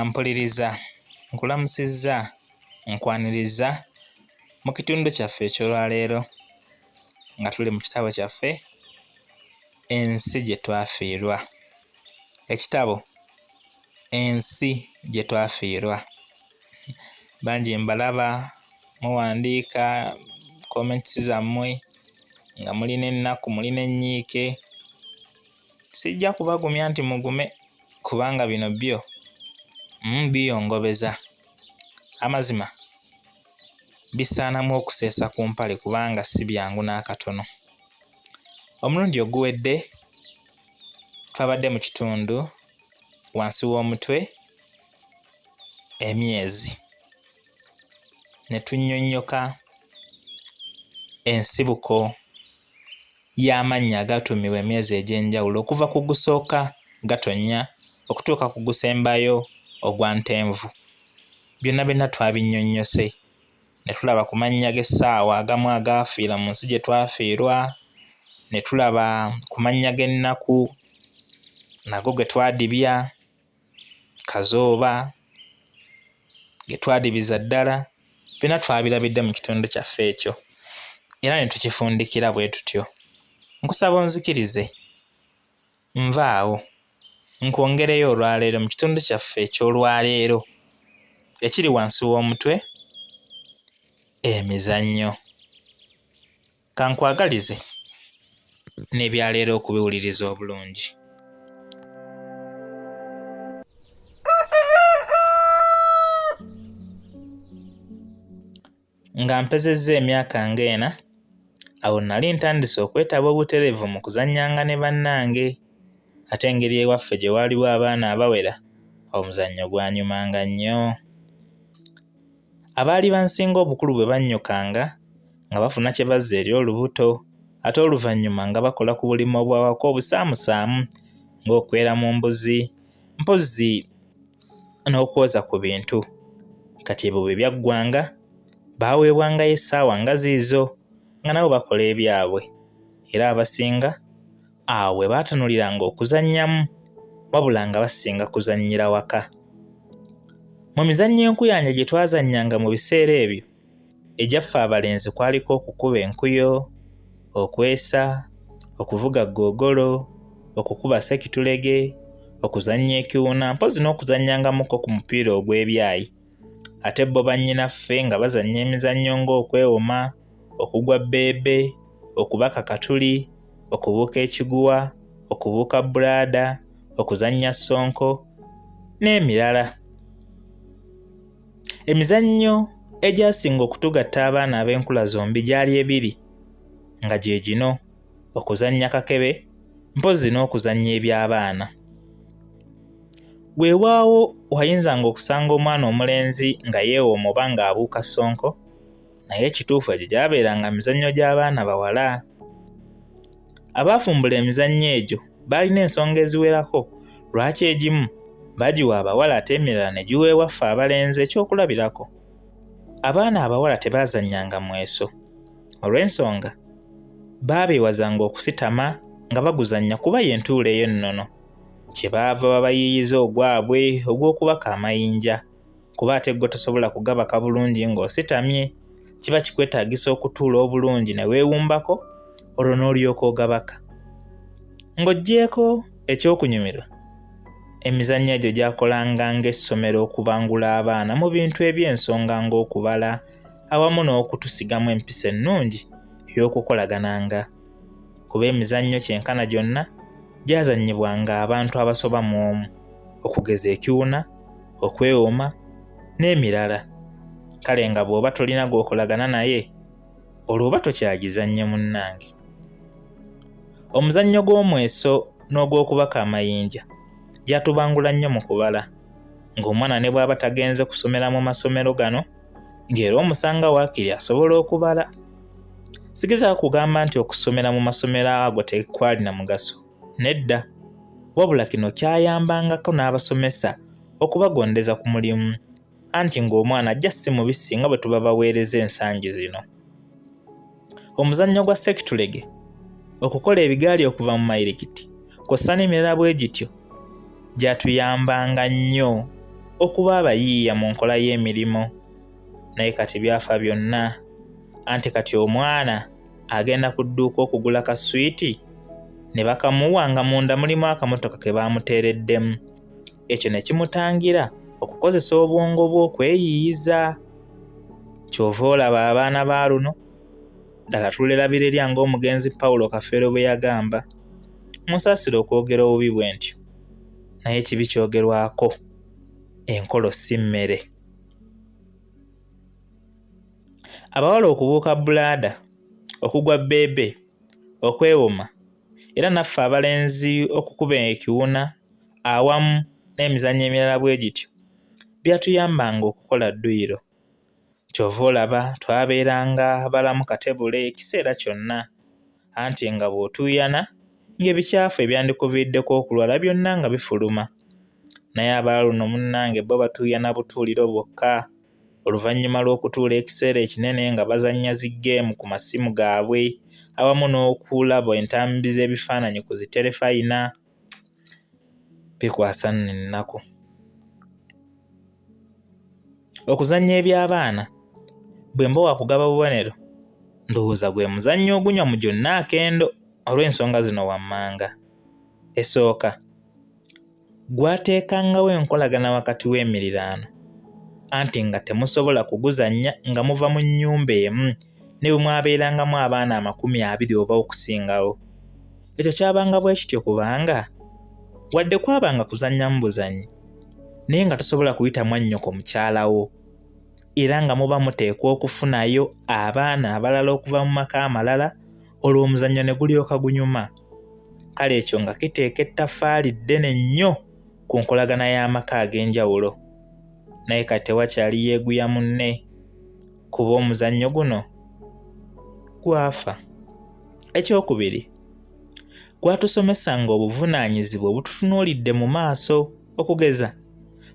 Mpuliriza, nkulamusizza, nkwaniriza mu kitundu kyaffe eky'olwaleero nga tuli mu kitabo kyaffe Ensi Gye Twafiirwa. Ekitabo Ensi Gye Twafiirwa. Bangi mbalaba muwandiika comments zammwe nga mulina ennaku, mulina ennyiike. Sijja kubagumya nti mugume kubanga bino byo biyongobeza. Amazima bisaanamu okuseesa ku mpale kubanga si byangu n'akatono. Omulundi oguwedde twabadde mu kitundu wansi w'omutwe emyezi, ne tunnyonnyoka ensibuko y'amannya agatuumibwa emyezi egy'enjawulo okuva ku gusooka Gatonnya okutuuka ku gusembayo ogwa Ntenvu. Byonna byonna twabinnyonnyose ne tulaba ku mannya g'essaawa agamu agaafiira mu nsi gye twafiirwa, ne tulaba ku mannya g'ennaku nago ge twadibya, Kazooba ge twadibiza ddala. Byonna twabirabidde mu kitundu kyaffe ekyo era ne tukifundikira bwe tutyo. Nkusaba onzikirize, nvaawo nkwongereyo olwaleero mu kitundu kyaffe eky'olwaleero ekiri wansi w'omutwe emizannyo. Kankwagalize n'ebyaleero okubiwuliriza obulungi. Nga mpezezza emyaka ng'ena, awo nali ntandise okwetaba obutereevu mu kuzannyanga ne bannange, ate engeri ewaffe gye waaliwo abaana abawera omuzannyo gwanyumanga nnyo. Abaali bansinga obukulu bwe bannyokanga nga bafuna kye bazza eri olubuto, ate oluvannyuma nga bakola ku bulimo obw'awaka obusaamusaamu ng'okwera mu mbuzi, mpozzi n'okwoza ku bintu. Kati ebyo bwe byaggwanga baaweebwangayo essaawa nga ziizo nga nabo bakola ebyabwe, era abasinga awo bwe baatanuliranga okuzannyamu wabula nga basinga kuzannyira waka. Mu mizannyo enkuyanja gye twazannyanga mu biseera ebyo, egyaffe abalenzi kwaliko okukuba enkuyo, okwesa, okuvuga ggoogolo, okukuba sekitulege, okuzannya ekiwuna, mpozzi n'okuzannyangamuko ku mupiira ogw'ebyayi. Ate bo bannyinaffe nga bazannya emizannyo ng'okwewoma, okugwa bbeebe, okubaka katuli, okubuuka ekiguwa, okubuuka bbulaada, okuzannya ssonko n'emirala. Emizannyo egyasinga okutugatta abaana ab'enkula zombi gyali ebiri, nga gye gino: okuzannya kakebe, mpozzi n'okuzannya eby'abaana. Weewaawo wayinzanga okusanga omwana omulenzi nga yeewooma oba ng'abuuka ssonko, naye ekituufu egyo gyabeeranga mizannyo gy'abaana bawala. Abaafumbula emizannyo egyo baalina ensonga eziwerako lwaki egimu bagiwa abawala ate emirala ne giweebwa ffe abalenzi ekyokulabirako. Abaana abawala tebaazannyanga mweso, olw'ensonga baabeewazanga okusitama nga baguzannya kuba y'entuulo eyo ennono. Kyebaava babayiiyiza ogwabwe ogw'okubaka amayinja, kuba ate gwe tosobola kugabaka bulungi ng'ositamye, kiba kikwetaagisa okutuula obulungi ne weewumbako olwo n'olyoka ogabaka. Ng'oggyeko ekyokunyumirwa, emizannyo egyo gyakolanga ng'essomero okubangula abaana mu bintu eby'ensonga ng'okubala awamu n'okutusigamu empisa ennungi ey'okukolagananga. Kuba emizannyo kyenkana gyonna gyazannyibwanga abantu abasoba mu omu, okugeza ekiwuna, okwewooma n'emirala. Kale nga bw'oba tolina gw'okolagana naye, olwo oba tokyagizannye munnange. Omuzannyo gw'omweso n'ogw'okubaka amayinja gyatubangula nnyo mu kubala, ng'omwana ne bw'aba tagenze kusomera mu masomero gano, ng'era omusanga waakiri asobola okubala. Sigezaako kugamba nti okusomera mu masomero ago tekwalina mugaso, nedda, wabula kino kyayambangako n'abasomesa okubagondeza ku mulimu, anti ng'omwana ajja si mubisi nga bwe tuba baweereza ensangi zino. Omuzannyo gwa sekitulege, okukola ebigaali okuva mu mayirikiti, Kw'ossa n'emirala bwe gityo gyatuyambanga nnyo okuba abayiiya mu nkola y'emirimu. Naye kati byafa byonna, anti kati omwana agenda ku dduuka okugula ka swiiti ne bakamuwa nga munda mulimu akamotoka ke baamuteereddemu. Ekyo ne kimutangira okukozesa obwongo bwe okweyiiyiza. Kyova olaba abaana ba luno ddala tulerabira erya ng'omugenzi Paulo Kafeero bwe yagamba, musaasire okwogera obubi bwe ntyo, naye kibi kyogerwako, enkolo si mmere. Abawala okubuuka bulaada, okugwa bbeebe, okwewoma, era naffe abalenzi okukuba ekiwuna awamu n'emizannyo emirala bwe gityo byatuyambanga okukola dduyiro. Kyova olaba twabeeranga balamu katebule ekiseera kyonna, anti nga bw'otuuyana ng'ebikyafu ebyandikuviiddeko okulwala byonna nga bifuluma. Naye abala luno munnange bo batuuyana butuuliro bwokka, oluvannyuma lw'okutuula ekiseera ekinene nga bazannya ziggeemu ku masimu gaabwe awamu n'okulaba entambi z'ebifaananyi ku ziterefayina. Bikwasa nno ennaku. Okuzannya eby'abaana bwe mbowa kugaba bubonero, ndowooza gwe muzannyo ogunywa mu gyonna akendo olw'ensonga zino wammanga. Esooka, gwateekangawo enkolagana wakati w'emiriraano, anti nga temusobola kuguzannya nga muva mu nnyumba emu ne bwe mwabeerangamu abaana 20 oba okusingawo. Ekyo kyabanga bwe kityo kubanga wadde kwabanga kuzannyamu buzannyi, naye nga tosobola kuyita mwannyoko mukyalawo, era nga muba muteekwa okufunayo abaana abalala okuva mu maka amalala olw'omuzannyo ne gulyoka gunyuma. Kale ekyo nga kiteeka ettaffaali ddene nnyo ku nkolagana y'amaka ag'enjawulo. Naye kati tewakyali yeeguya munne kuba omuzannyo guno gwafa. Ekyokubiri, gwatusomesanga obuvunaanyizibwa obututunuulidde mu maaso, okugeza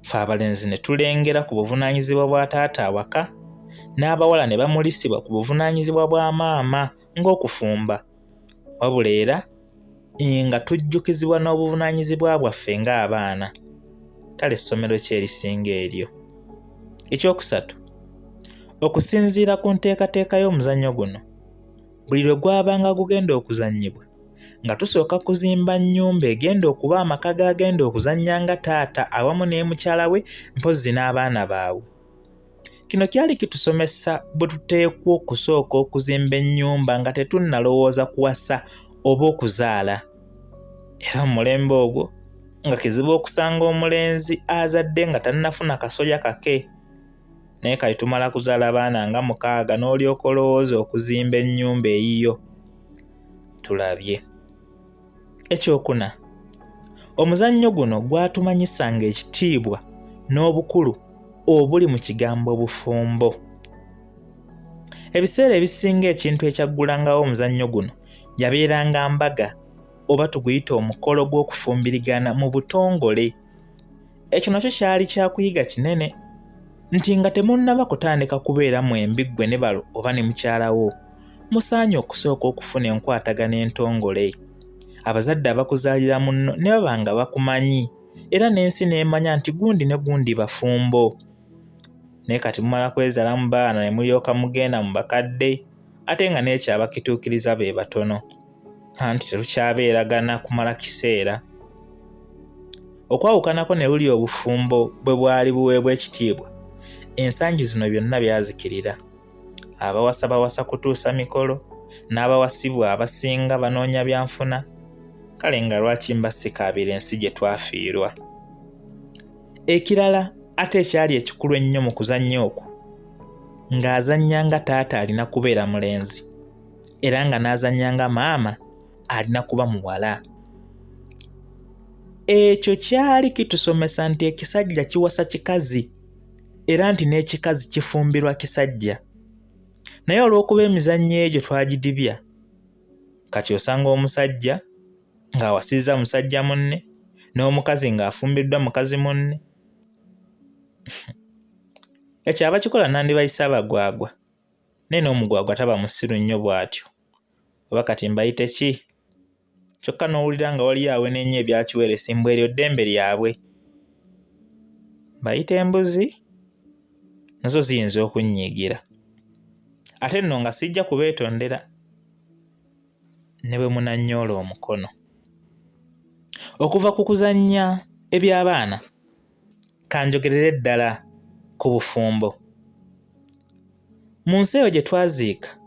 ffe abalenzi ne tulengera ku buvunaanyizibwa bwa taata awaka, n'abawala ne bamulisibwa ku buvunaanyizibwa bwa maama ng'okufumba, wabula era nga tujjukizibwa n'obuvunaanyizibwa bwaffe ng'abaana. Kale essomero ki erisinga eryo? Ekyokusatu, okusinziira ku nteekateeka y'omuzannyo guno, buli lwe gwabanga gugenda okuzannyibwa nga tusooka kuzimba nnyumba egenda okuba amaka g'agenda okuzannyanga taata awamu ne mukyala we, mpozzi n'abaana baabwe. Kino kyali kitusomesa bwe tuteekwa okusooka okuzimba ennyumba nga tetunnalowooza kuwasa oba okuzaala. Era mu mulembe ogwo nga kizibu okusanga omulenzi azadde nga tannafuna kasolya kake. Naye kati tumala kuzaala abaana nga 6 n'olyoka olowooza okuzimba ennyumba eyiyo. Tulabye. Ekyokuna, omuzannyo guno gwatumanyisanga ekitiibwa n'obukulu obuli mu kigambo obufumbo. Ebiseera ebisinga ekintu ekyaggulangawo omuzannyo guno yabeeranga mbaga oba tuguyita omukolo gw'okufumbirigana mu butongole. Ekyo nakyo kyali kyakuyiga kinene, nti nga temunnaba kutandika kubeera mwembi ggwe ne balo oba ne mukyalawo, musaanye okusooka okufuna enkwatagana entongole. Abazadde abakuzaalira munno ne baba nga bakumanyi, era n'ensi n'emanya nti gundi ne gundi bafumbo. Naye kati mumala kwezaala mu baana ne mulyoka mugenda mu bakadde, ate nga n'ekyabakituukiriza be batono, anti terukyabeeragana kumala kiseera. Okwawukanako ne luli obufumbo bwe bwali buweebwa ekitiibwa, ensangi zino byonna byazikirira. Abawasa bawasa kutuusa mikolo, n'abawasibwa abasinga banoonya byanfuna. Kale nga lwaki mba sikaabira ensi gye twafiirwa. Ekirala ate ekyali ekikulu ennyo mu kuzannya okwo, ng'azannyanga taata alina kubeera mulenzi, era nga n'azannyanga maama alina kuba muwala. Ekyo kyali kitusomesa nti ekisajja kiwasa kikazi, era nti n'ekikazi kifumbirwa kisajja. Naye olw'okuba emizannyo egyo twagidibya, kati osanga omusajja ng'awasizza musajja munne, n'omukazi ng'afumbiddwa mukazi munne. Ekyo abakikola nandibayisa abagwagwa, naye n'omugwagwa taba musiru nnyo bw'atyo. Oba kati mbayite ki? kyokka n'owulira nga wali awe n'ennyo ebyakiweera esimbu eryo ddembe lyabwe. Bayita embuzi nazo ziyinza okunnyiigira. Ate nno nga sijja kubeetondera ne bwe munanyoola omukono. Okuva ku kuzannya eby'abaana, kanjogerere ddala ku bufumbo. Mu nsi eyo gye twaziika,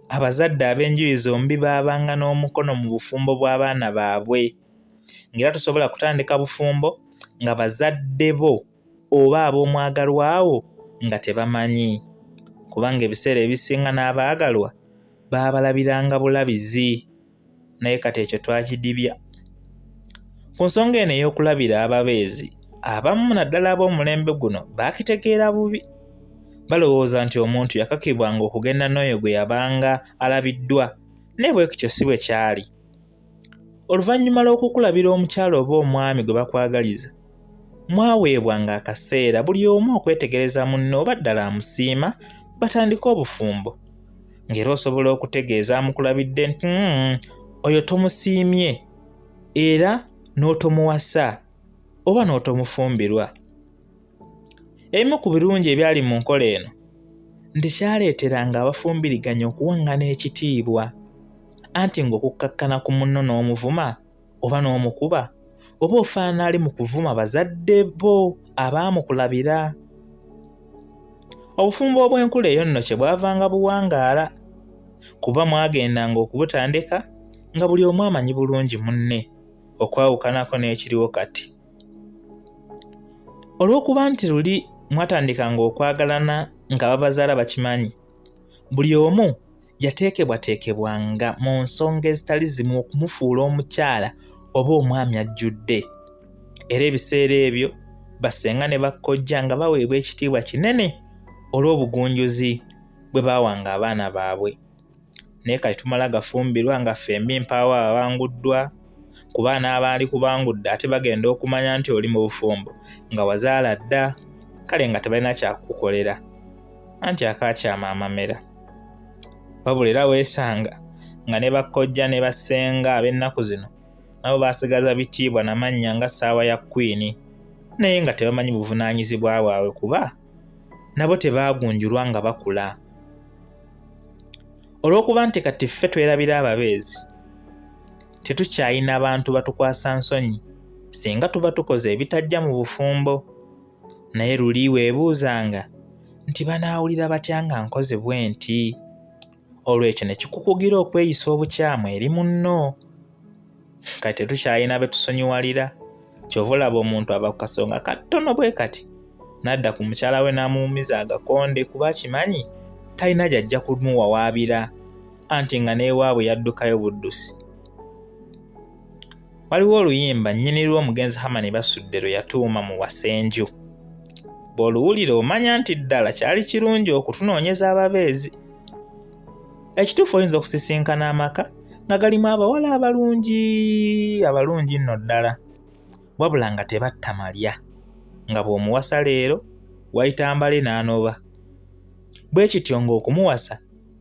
abazadde ab'enjuyi zombi baabanga n'omukono mu bufumbo bw'abaana baabwe, ng'era tosobola kutandika bufumbo nga bazadde bo oba ab'omwagalwawo nga tebamanyi, kubanga ebiseera ebisinga n'abaagalwa baabalabiranga bulabizi, naye kati ekyo twakidibya. Ku nsonga eno ey'okulabira ababeezi, abamu naddala ab'omulembe guno baakitegeera bubi. Balowooza nti omuntu yakakibwanga okugenda n'oyo gwe yabanga alabiddwa, naye bwe kityo si bwe kyali. Oluvannyuma lw'okukulabira omukyala oba omwami gwe bakwagaliza, mwaweebwanga akaseera buli omu okwetegereza munne oba ddala amusiima, batandike obufumbo. Ng'era osobola okutegeeza amukulabidde nti oyo tomusiimye era n'otomuwasa oba n'otomufumbirwa. Ebimu ku birungi ebyali mu nkola eno nti kyaleeteranga abafumbiriganya okuwaŋŋana ekitiibwa, anti ng'okukkakkana ku munno n'omuvuma oba n'omukuba oba ofaanana ali mu kuvuma bazadde bo abaamukulabira. Obufumbo obw'enkula eyo nno kye bwavanga buwangaala, kuba mwagendanga okubutandika nga buli omu amanyi bulungi munne, okwawukanako n'ekiriwo kati. Olw'okuba nti luli mwatandikanga okwagalana nga babazaala bakimanyi, buli omu yateekebwateekebwanga mu nsonga ezitali zimu okumufuula omukyala oba omwami ajjudde. Era ebiseera ebyo bassenga ne bakkojja nga baweebwa ekitiibwa kinene olw'obugunjuzi bwe baawanga abaana baabwe. Naye kati tumala gafumbirwa nga ffembi mpaawo ababanguddwa, ku baana abaali kubangudde ate bagenda okumanya nti oli mu bufumbo nga wazaala dda, kale nga tebalina kyakukolera, anti akaakyama amamera. Wabula era weesanga nga ne bakkojja ne bassenga ab'ennaku zino nabo baasigaza bitiibwa namannya nga ssaawa ya Queen, naye nga tebamanyi buvunaanyizibwa bwabwe kuba nabo tebaagunjulwa nga bakula. Olw'okuba nti kati ffe twerabira ababeezi, tetukyayina abantu batukwasa nsonyi singa tuba tukoze ebitajja mu bufumbo. Naye luli weebuuzanga nti banaawulira batya nga nkoze bwe nti? Olw'ekyo ne kikukugira okweyisa obukyamu eri munno. Kati tetukyayina be tusonyiwalira, kyova olaba omuntu aba ku kasonga katono bwe kati n'adda ku mukyala we n'amuwumiza agakonde kuba kimanyi talina gy'ajja kumuwawaabira, anti nga n'ewaabwe yaddukayo buddusi. Waliwo oluyimba nnyini lw'omugenzi Hamani Basudde lwe yatuuma mu Wasenju. Bw'oluwulira omanya nti ddala kyali kirungi okutunoonyeza ababeezi. Ekituufu oyinza okusisinkana amaka nga galimu abawala abalungi nno ddala, wabula nga tebatta malya, nga bw'omuwasa leero wayita mbale n'anoba. Bwe kityo ng'okumuwasa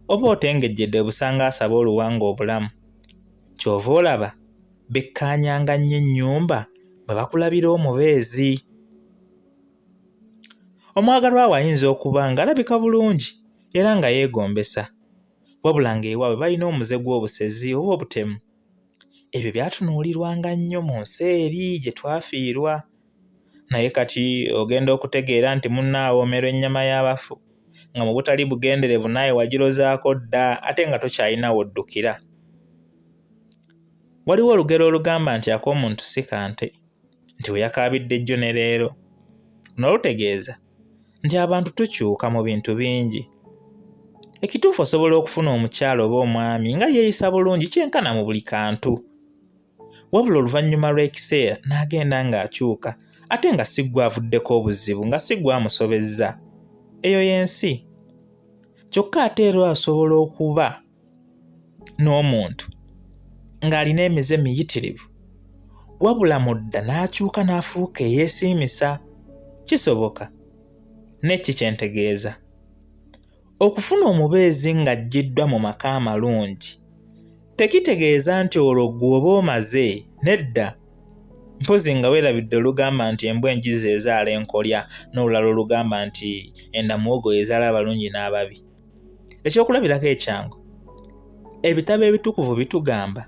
oba otengejjedde busanga asaba oluwanga obulamu. Kyova olaba bekkaanyanga nnyo ennyumba bwe bakulabira omubeezi. Omwagalwa we ayinza okuba ng'alabika bulungi era nga yeegombesa, wabula ng'ewaabwe balina omuze gw'obusezi oba obutemu. Ebyo byatunuulirwanga nnyo mu nsi eri gye twafiirwa. Naye kati ogenda okutegeera nti munno awoomerwa ennyama y'abafu, nga mu butali bugenderevu naye wagirozaako dda ate nga tokyalina woddukira. Waliwo olugero olugamba nti ak'omuntu si kante, nti we yakaabidde jjo ne leero. N'olutegeeza nti abantu tukyuka mu bintu bingi. Ekituufu osobola okufuna omukyala oba omwami nga yeeyisa bulungi kyenkana mu buli kantu, wabula oluvannyuma lw'ekiseera n'agenda ng'akyuka ate nga si gwe avuddeko obuzibu, nga si gwe amusobezza. Eyo y'ensi. Kyokka ate era asobola okuba n'omuntu ng'alina emize miyitirivu, wabula mudda n'akyuka n'afuuka eyeesiimisa. Kisoboka. N'eki kyentegeeza. Okufuna omubeezi ng'ajjiddwa mu maka amalungi tekitegeeza nti olwo ggwe oba omaze, nedda. Mpozi nga weerabidde olugamba nti embwa enjiza ezaala enkolya n'olulala olugamba nti enda muwogo ezaala abalungi n'ababi. Ekyokulabirako ekyangu, ebitabo ebitukuvu bitugamba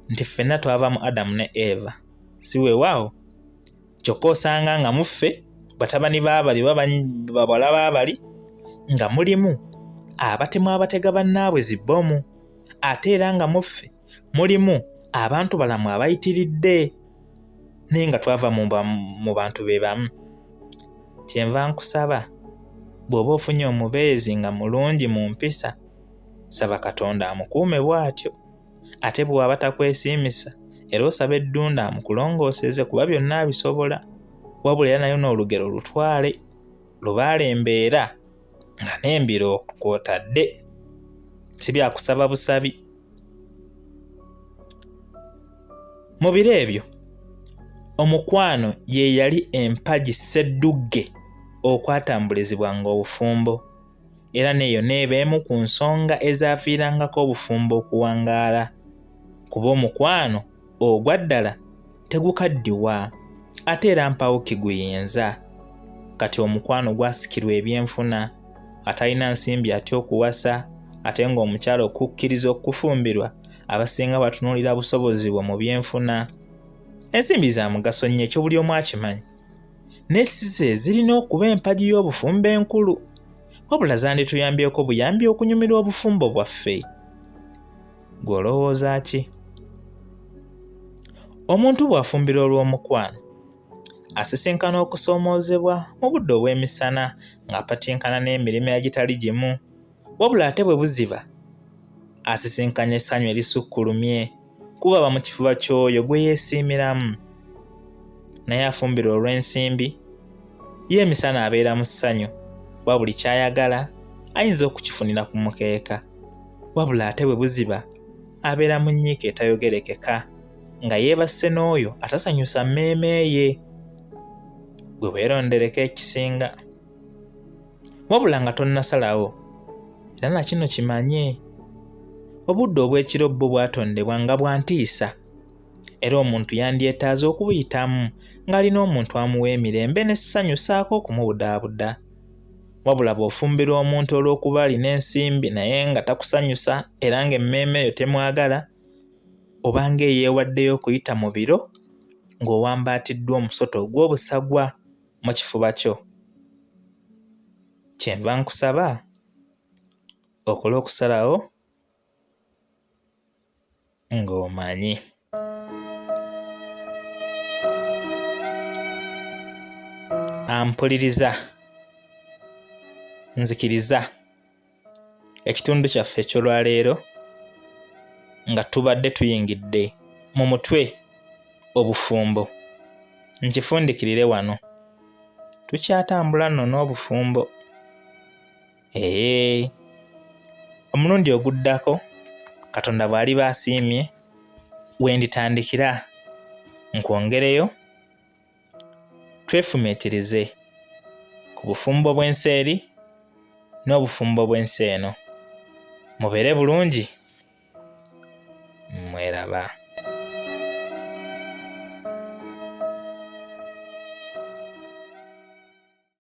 nti ffenna twava mu Adamu ne Eva, si weewaawo? Kyokka osanga nga muffe batabani baabali babala baabali nga mulimu abatemu abatega bannaabwe zibbomu, ate era nga muffe mulimu abantu balamu abayitiridde, naye nga twava mu bantu be bamu. Kyenva nkusaba, bw'oba ofunye omubeezi nga mulungi mu mpisa, saba Katonda amukuume bw'atyo. Ate bw'aba takwesiimisa, era osaba eddunda amukulongooseze kuba byonna abisobola. Wabula era nayo n'olugero lutwale, lubaala embeera nga n'embiro kw'otadde, si byakusaba busabi. Mu biro ebyo, omukwano ye yali empagi sseddugge okwatambulizibwanga obufumbo, era n'eyo n'eba emu ku nsonga ezaafiirangako obufumbo okuwangaala, kuba omukwano ogwa ddala tegukaddiwa, ate era mpawuki guyinza. Kati omukwano gwasikirwa ebyenfuna, atalina nsimbi atya okuwasa, ate ng'omukyala okukkiriza okufumbirwa abasinga batunuulira busobozi bwe mu byenfuna. Ensimbi za mugaso nnyo, ekyo buli omu akimanyi, naye si ze zirina okuba empagi y'obufumbo enkulu, wabula zandituyambyeko buyambi okunyumirwa obufumbo bwaffe. Gwe olowooza ki? Omuntu bw'afumbirwa olw'omukwano asisinkana okusoomoozebwa mu budde obw'emisana ng'apatinkana n'emirimu egitali gimu, wabula ate bwe buziba asisinkanya essanyu erisukkulumye kuba aba mu kifuba ky'oyo gwe yeesiimiramu. Naye afumbirwa olw'ensimbi, ye emisana abeera mu ssanyu, kuba buli ky'ayagala ayinza okukifunira ku mukeeka, wabula ate bwe buziba abeera mu nnyiika etayogerekeka nga yeebase n'oyo atasanyusa mmeeme ye. Gwe weerondereko ekisinga, wabula nga tonnasalawo, era na kino kimanye, obudde obw'ekiro bwo bwatondebwa nga bwa ntiisa, era omuntu yandyetaaze okubuyitamu ng'alina omuntu amuwa emirembe n'essanyu ssaako okumubudaabuda. Wabula bw'ofumbirwa omuntu olw'okuba alina ensimbi naye nga takusanyusa era ng'emmeeme eyo temwagala, obanga eyeewaddeyo okuyita mu biro ng'owambaatiddwa omusota ogw'obusagwa mu kifuba kyo. Kyenva nkusaba okole okusalawo ng'omanyi. Ampuliriza, nzikiriza ekitundu kyaffe eky'olwaleero nga tubadde tuyingidde mu mutwe obufumbo. Nkifundikirire wano, tukyatambula nno n'obufumbo. Omulundi oguddako Katonda bw'aliba asiimye, wenditandikira nkwongereyo, twefumiitirize ku bufumbo bw'ensi eri n'obufumbo bw'ensi eno. Mubeere bulungi, mweraba.